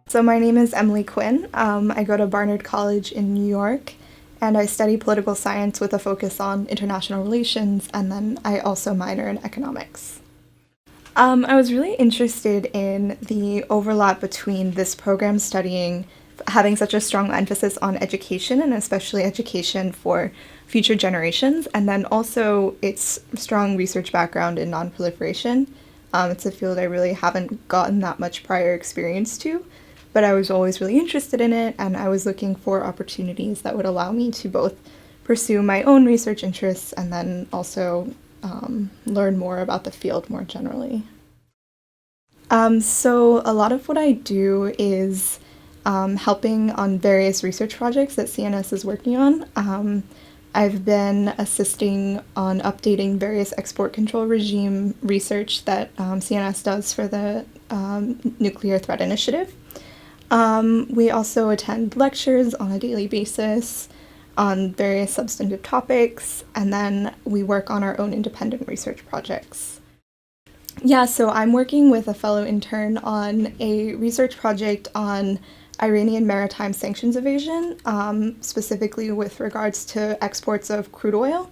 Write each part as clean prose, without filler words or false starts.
So my name is Emily Quinn. I go to Barnard College in New York, and I study political science with a focus on international relations, and then I also minor in economics. I was really interested in the overlap between this program studying, having such a strong emphasis on education, and especially education for future generations, and then also its strong research background in nonproliferation. It's a field I really haven't gotten that much prior experience to, but I was always really interested in it, and I was looking for opportunities that would allow me to both pursue my own research interests and then also learn more about the field more generally. So a lot of what I do is helping on various research projects that CNS is working on. I've been assisting on updating various export control regime research that CNS does for the Nuclear Threat Initiative. We also attend lectures on a daily basis on various substantive topics, and then we work on our own independent research projects. Yeah, so I'm working with a fellow intern on a research project on Iranian maritime sanctions evasion, specifically with regards to exports of crude oil.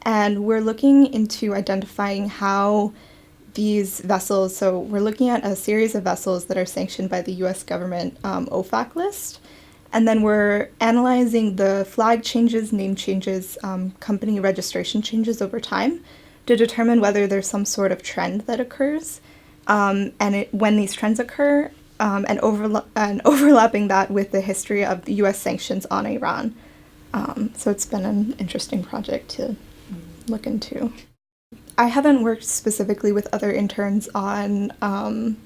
And we're looking into identifying how these vessels, so we're looking at a series of vessels that are sanctioned by the US government OFAC list. And then we're analyzing the flag changes, name changes, company registration changes over time to determine whether there's some sort of trend that occurs. When these trends occur, and overlapping that with the history of the US sanctions on Iran. So it's been an interesting project to look into. I haven't worked specifically with other interns on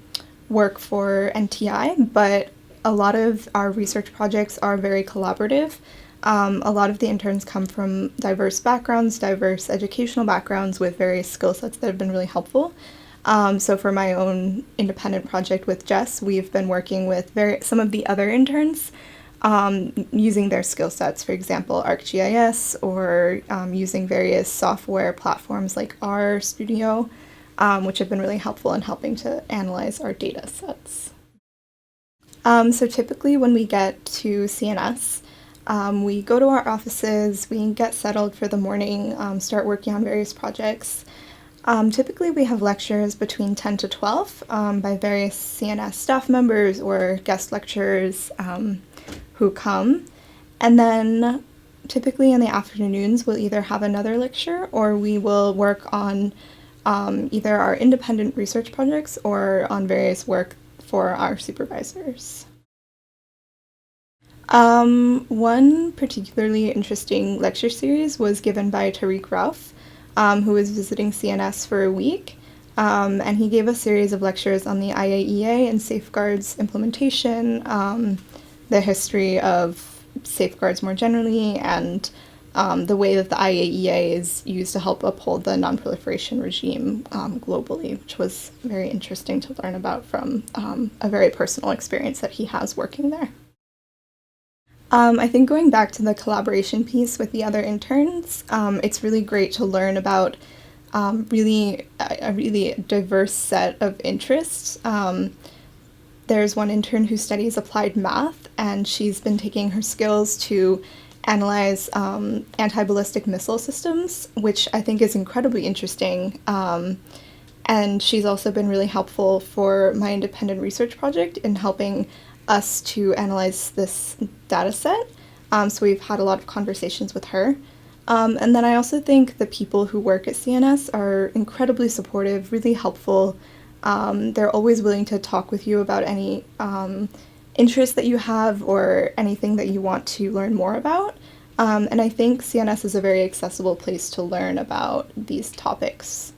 work for NTI, but a lot of our research projects are very collaborative. A lot of the interns come from diverse backgrounds, diverse educational backgrounds with various skill sets that have been really helpful. So for my own independent project with Jess, we've been working with some of the other interns using their skill sets, for example, ArcGIS, or using various software platforms like R Studio, which have been really helpful in helping to analyze our data sets. So typically when we get to CNS, we go to our offices, we get settled for the morning, start working on various projects. Typically we have lectures between 10 to 12 by various CNS staff members or guest lecturers who come. And then typically in the afternoons we'll either have another lecture or we will work on either our independent research projects or on various work for our supervisors. One particularly interesting lecture series was given by Tariq Rauf, who was visiting CNS for a week, and he gave a series of lectures on the IAEA and safeguards implementation, the history of safeguards more generally, and the way that the IAEA is used to help uphold the nonproliferation regime globally, which was very interesting to learn about from a very personal experience that he has working there. I think going back to the collaboration piece with the other interns, it's really great to learn about a really diverse set of interests. There's one intern who studies applied math, and she's been taking her skills to analyze anti-ballistic missile systems, which I think is incredibly interesting. And she's also been really helpful for my independent research project in helping us to analyze this data set. So we've had a lot of conversations with her. And then I also think the people who work at CNS are incredibly supportive, really helpful. They're always willing to talk with you about any interest that you have or anything that you want to learn more about. And I think CNS is a very accessible place to learn about these topics.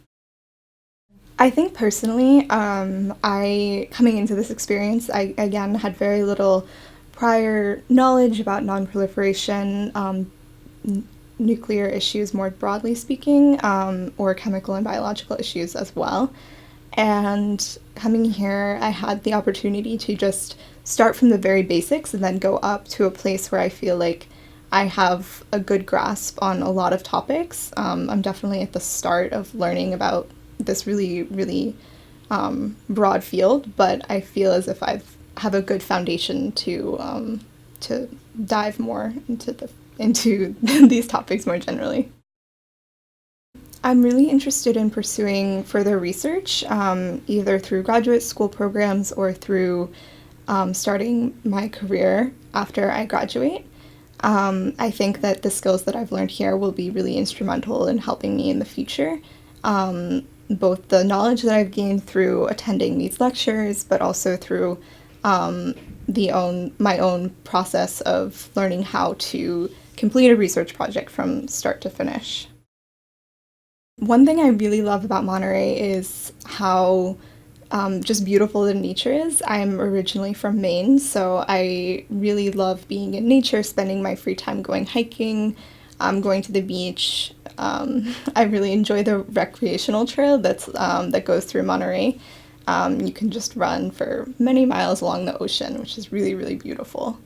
I think personally, coming into this experience, I again had very little prior knowledge about nonproliferation, nuclear issues more broadly speaking, or chemical and biological issues as well. And coming here, I had the opportunity to just start from the very basics and then go up to a place where I feel like I have a good grasp on a lot of topics. I'm definitely at the start of learning about this really, really broad field, but I feel as if I've have a good foundation to dive more into these topics more generally. I'm really interested in pursuing further research, either through graduate school programs or through starting my career after I graduate. I think that the skills that I've learned here will be really instrumental in helping me in the future. Both the knowledge that I've gained through attending these lectures, but also through my own process of learning how to complete a research project from start to finish. One thing I really love about Monterey is how just beautiful the nature is. I'm originally from Maine, so I really love being in nature, spending my free time going hiking, going to the beach. I really enjoy the recreational trail that goes through Monterey. You can just run for many miles along the ocean, which is really, really beautiful.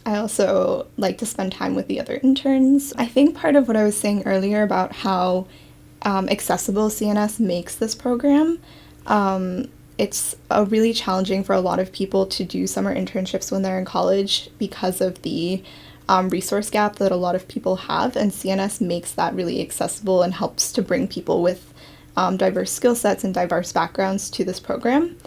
I also like to spend time with the other interns. I think part of what I was saying earlier about how accessible CNS makes this program, it's really challenging for a lot of people to do summer internships when they're in college because of the resource gap that a lot of people have, and CNS makes that really accessible and helps to bring people with diverse skill sets and diverse backgrounds to this program.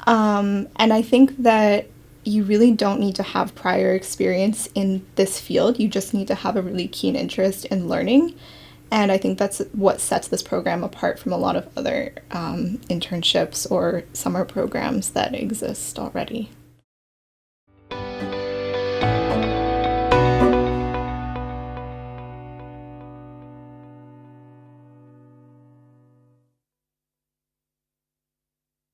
And I think that you really don't need to have prior experience in this field. You just need to have a really keen interest in learning. And I think that's what sets this program apart from a lot of other internships or summer programs that exist already.